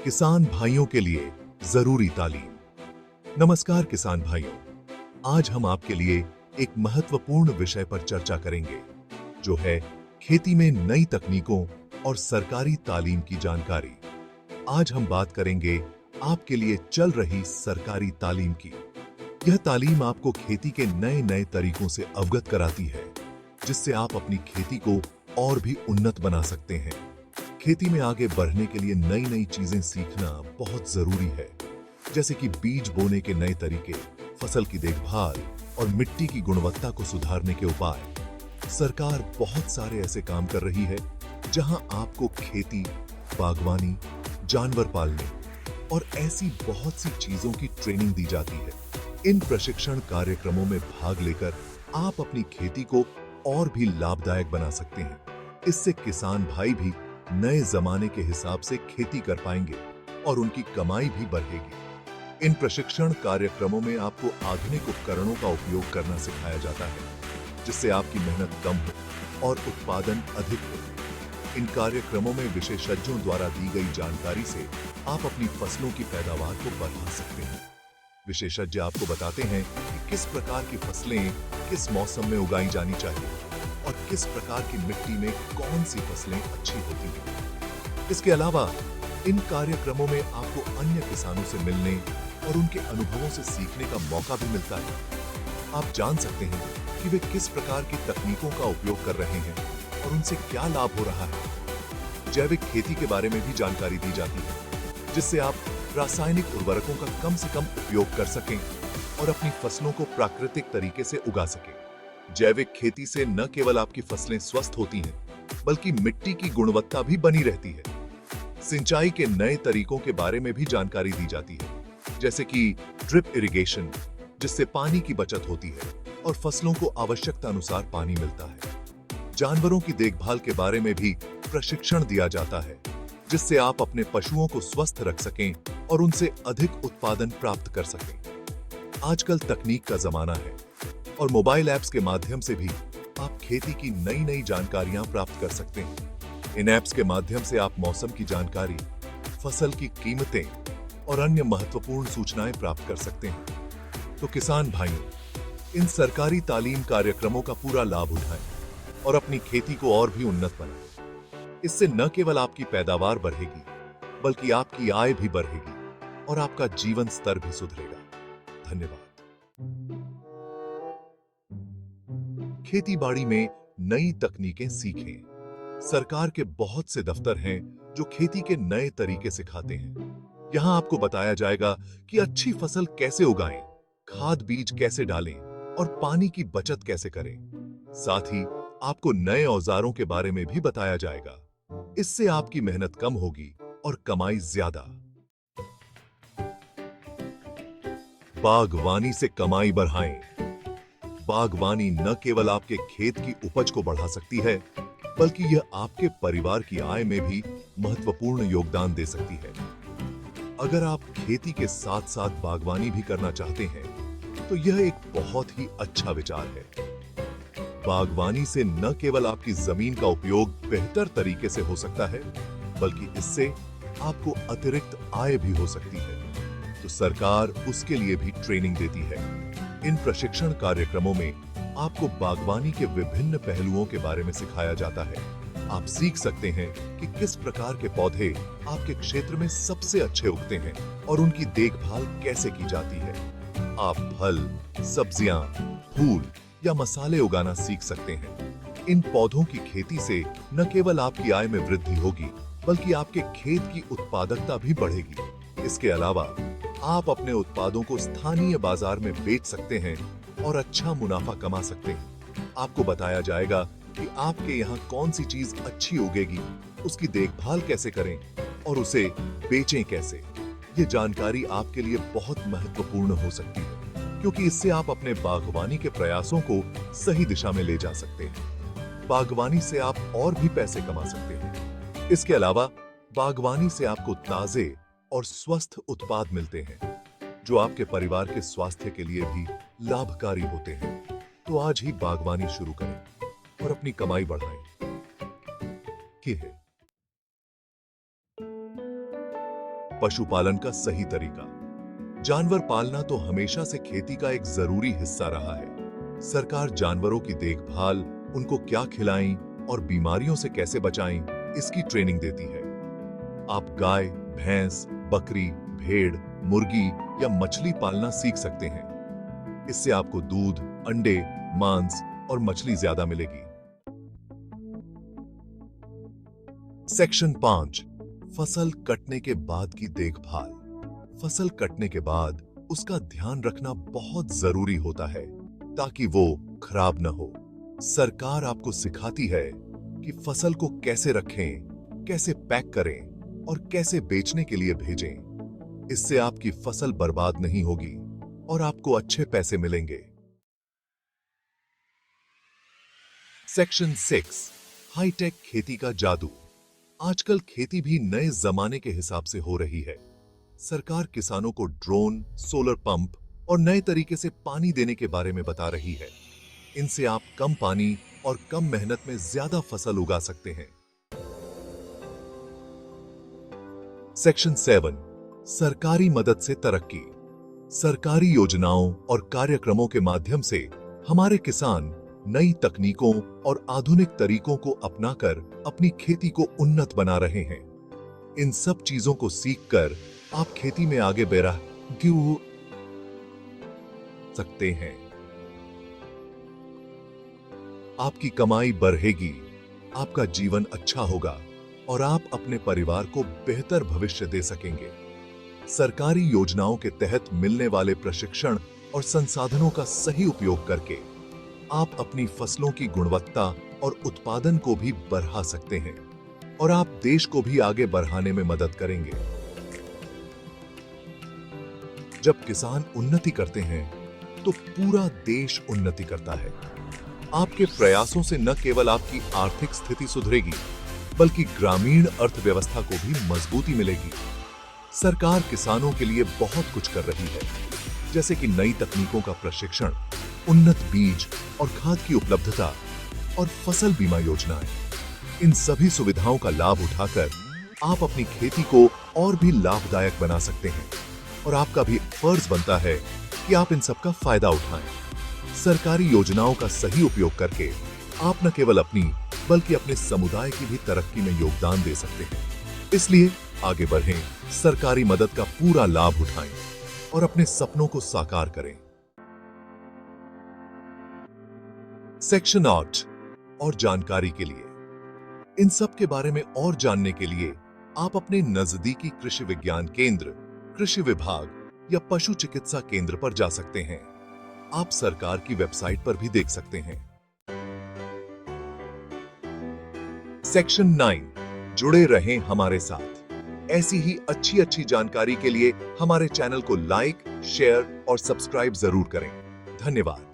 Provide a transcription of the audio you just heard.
किसान भाइयों के लिए जरूरी तालीम। नमस्कार किसान भाइयों, आज हम आपके लिए एक महत्वपूर्ण विषय पर चर्चा करेंगे, जो है खेती में नई तकनीकों और सरकारी तालीम की जानकारी। आज हम बात करेंगे आपके लिए चल रही सरकारी तालीम की। यह तालीम आपको खेती के नए नए तरीकों से अवगत कराती है, जिससे आप अपनी खेती को और भी उन्नत बना सकते हैं। खेती में आगे बढ़ने के लिए नई नई चीजें सीखना बहुत जरूरी है, जैसे कि बीज बोने के नए तरीके, फसल की देखभाल और मिट्टी की गुणवत्ता को सुधारने के उपाय। सरकार बहुत सारे ऐसे काम कर रही है जहां आपको खेती, बागवानी, जानवर पालने और ऐसी बहुत सी चीजों की ट्रेनिंग दी जाती है। इन प्रशिक्षण कार्यक्रमों में भाग लेकर आप अपनी खेती को और भी लाभदायक बना सकते हैं। इससे किसान भाई भी नए जमाने के हिसाब से खेती कर पाएंगे और उनकी कमाई भी बढ़ेगी। इन प्रशिक्षण कार्यक्रमों में आपको आधुनिक उपकरणों का उपयोग करना सिखाया जाता है, जिससे आपकी मेहनत कम हो और उत्पादन अधिक हो। इन कार्यक्रमों में विशेषज्ञों द्वारा दी गई जानकारी से आप अपनी फसलों की पैदावार को बढ़ा सकते हैं। विशेषज्ञ आपको बताते हैं कि किस प्रकार की फसलें किस मौसम में उगाई जानी चाहिए और किस प्रकार की मिट्टी में कौन सी फसलें अच्छी होती हैं। इसके अलावा इन कार्यक्रमों में आपको अन्य किसानों से मिलने और उनके अनुभवों से सीखने का मौका भी मिलता है। आप जान सकते हैं कि वे किस प्रकार की तकनीकों का उपयोग कर रहे हैं और उनसे क्या लाभ हो रहा है। जैविक खेती के बारे में भी जानकारी दी जाती है, जिससे आप रासायनिक उर्वरकों का कम से कम उपयोग कर सकें और अपनी फसलों को प्राकृतिक तरीके से उगा सकें। जैविक खेती से न केवल आपकी फसलें स्वस्थ होती हैं, बल्कि मिट्टी की गुणवत्ता भी बनी रहती है। सिंचाई के नए तरीकों के बारे में भी जानकारी दी जाती है, जैसे कि ड्रिप इरिगेशन, जिससे पानी की बचत होती है और फसलों को आवश्यकता अनुसार पानी मिलता है। जानवरों की देखभाल के बारे में भी प्रशिक्षण दिया जाता है, जिससे आप अपने पशुओं को स्वस्थ रख सकें और उनसे अधिक उत्पादन प्राप्त कर सकें। आजकल तकनीक का जमाना है और मोबाइल ऐप्स के माध्यम से भी आप खेती की नई नई जानकारियां प्राप्त कर सकते हैं। इन ऐप्स के माध्यम से आप मौसम की जानकारी, फसल की कीमतें और अन्य महत्वपूर्ण सूचनाएं प्राप्त कर सकते हैं। तो किसान भाइयों, इन सरकारी तालीम कार्यक्रमों का पूरा लाभ उठाएं और अपनी खेती को और भी उन्नत बनाएं। इससे न केवल आपकी पैदावार बढ़ेगी, बल्कि आपकी आय भी बढ़ेगी और आपका जीवन स्तर भी सुधरेगा। धन्यवाद। खेती बाड़ी में नई तकनीकें सीखें। सरकार के बहुत से दफ्तर हैं जो खेती के नए तरीके सिखाते हैं। यहां आपको बताया जाएगा कि अच्छी फसल कैसे उगाएं, खाद बीज कैसे डालें और पानी की बचत कैसे करें। साथ ही आपको नए औजारों के बारे में भी बताया जाएगा। इससे आपकी मेहनत कम होगी और कमाई ज्यादा। बागवानी से कमाई बढ़ाएं। बागवानी न केवल आपके खेत की उपज को बढ़ा सकती है, बल्कि यह आपके परिवार की आय में भी महत्वपूर्ण योगदान दे सकती है। अगर आप खेती के साथ साथ बागवानी भी करना चाहते हैं, तो यह एक बहुत ही अच्छा विचार है। बागवानी से न केवल आपकी जमीन का उपयोग बेहतर तरीके से हो सकता है, बल्कि इससे आपको अतिरिक्त आय भी हो सकती है। तो सरकार उसके लिए भी ट्रेनिंग देती है। इन प्रशिक्षण कार्यक्रमों में आपको बागवानी के विभिन्न पहलुओं के बारे में सिखाया जाता है। आप सीख सकते हैं कि किस प्रकार के पौधे आपके क्षेत्र में सबसे अच्छे उगते हैं और उनकी देखभाल कैसे की जाती है। आप फल, सब्जियां, फूल या मसाले उगाना सीख सकते हैं। इन पौधों की खेती से न केवल आपकी आय में वृद्धि होगी, बल्कि आपके खेत की उत्पादकता भी बढ़ेगी। इसके अलावा आप अपने उत्पादों को स्थानीय बाजार में बेच सकते हैं और अच्छा मुनाफा कमा सकते हैं। आपको बताया जाएगा कि आपके यहाँ कौन सी चीज अच्छी उगेगी, उसकी देखभाल कैसे करें और उसे बेचें कैसे। ये जानकारी आपके लिए बहुत महत्वपूर्ण हो सकती है, क्योंकि इससे आप अपने बागवानी के प्रयासों को सही दिशा में ले जा सकते हैं। बागवानी से आप और भी पैसे कमा सकते हैं। इसके अलावा बागवानी से आपको ताजे और स्वस्थ उत्पाद मिलते हैं, जो आपके परिवार के स्वास्थ्य के लिए भी लाभकारी होते हैं। तो आज ही बागवानी शुरू करें और अपनी कमाई बढ़ाएं। ये है पशुपालन का सही तरीका। जानवर पालना तो हमेशा से खेती का एक जरूरी हिस्सा रहा है। सरकार जानवरों की देखभाल, उनको क्या खिलाएं और बीमारियों से कैसे बचाएं, इसकी ट्रेनिंग देती है। आप गाय, भैंस, बकरी, भेड़, मुर्गी या मछली पालना सीख सकते हैं। इससे आपको दूध, अंडे, मांस और मछली ज्यादा मिलेगी। सेक्शन 5, फसल कटने के बाद की देखभाल। फसल कटने के बाद उसका ध्यान रखना बहुत जरूरी होता है ताकि वो खराब न हो। सरकार आपको सिखाती है कि फसल को कैसे रखें, कैसे पैक करें और कैसे बेचने के लिए भेजें। इससे आपकी फसल बर्बाद नहीं होगी और आपको अच्छे पैसे मिलेंगे। सेक्शन 6, हाईटेक खेती का जादू। आजकल खेती भी नए जमाने के हिसाब से हो रही है। सरकार किसानों को ड्रोन, सोलर पंप और नए तरीके से पानी देने के बारे में बता रही है। इनसे आप कम पानी और कम मेहनत में ज्यादा फसल उगा सकते हैं। सेक्शन 7, सरकारी मदद से तरक्की। सरकारी योजनाओं और कार्यक्रमों के माध्यम से हमारे किसान नई तकनीकों और आधुनिक तरीकों को अपनाकर अपनी खेती को उन्नत बना रहे हैं। इन सब चीजों को सीखकर आप खेती में आगे बढ़ सकते हैं। आपकी कमाई बढ़ेगी, आपका जीवन अच्छा होगा और आप अपने परिवार को बेहतर भविष्य दे सकेंगे। सरकारी योजनाओं के तहत मिलने वाले प्रशिक्षण और संसाधनों का सही उपयोग करके आप अपनी फसलों की गुणवत्ता और उत्पादन को भी बढ़ा सकते हैं और आप देश को भी आगे बढ़ाने में मदद करेंगे। जब किसान उन्नति करते हैं तो पूरा देश उन्नति करता है। आपके प्रयासों से न केवल आपकी आर्थिक स्थिति सुधरेगी बल्कि ग्रामीण अर्थव्यवस्था को भी मजबूती मिलेगी। सरकार किसानों के लिए बहुत कुछ कर रही है, जैसे कि नई तकनीकों का प्रशिक्षण, उन्नत बीज और खाद की उपलब्धता और फसल बीमा योजनाएं। इन सभी सुविधाओं का लाभ उठाकर आप अपनी खेती को और भी लाभदायक बना सकते हैं और आपका भी फर्ज बनता है कि आप इन सब का फायदा उठाएं। सरकारी योजनाओं का सही उपयोग करके आप न केवल अपनी बल्कि अपने समुदाय की भी तरक्की में योगदान दे सकते हैं। इसलिए आगे बढ़ें, सरकारी मदद का पूरा लाभ उठाएं और अपने सपनों को साकार करें। सेक्शन 8, और जानकारी के लिए। इन सब के बारे में और जानने के लिए आप अपने नजदीकी कृषि विज्ञान केंद्र, कृषि विभाग या पशु चिकित्सा केंद्र पर जा सकते हैं। आप सरकार की वेबसाइट पर भी देख सकते हैं। सेक्शन 9, जुड़े रहें हमारे साथ। ऐसी ही अच्छी जानकारी के लिए हमारे चैनल को लाइक, शेयर और सब्सक्राइब जरूर करें। धन्यवाद।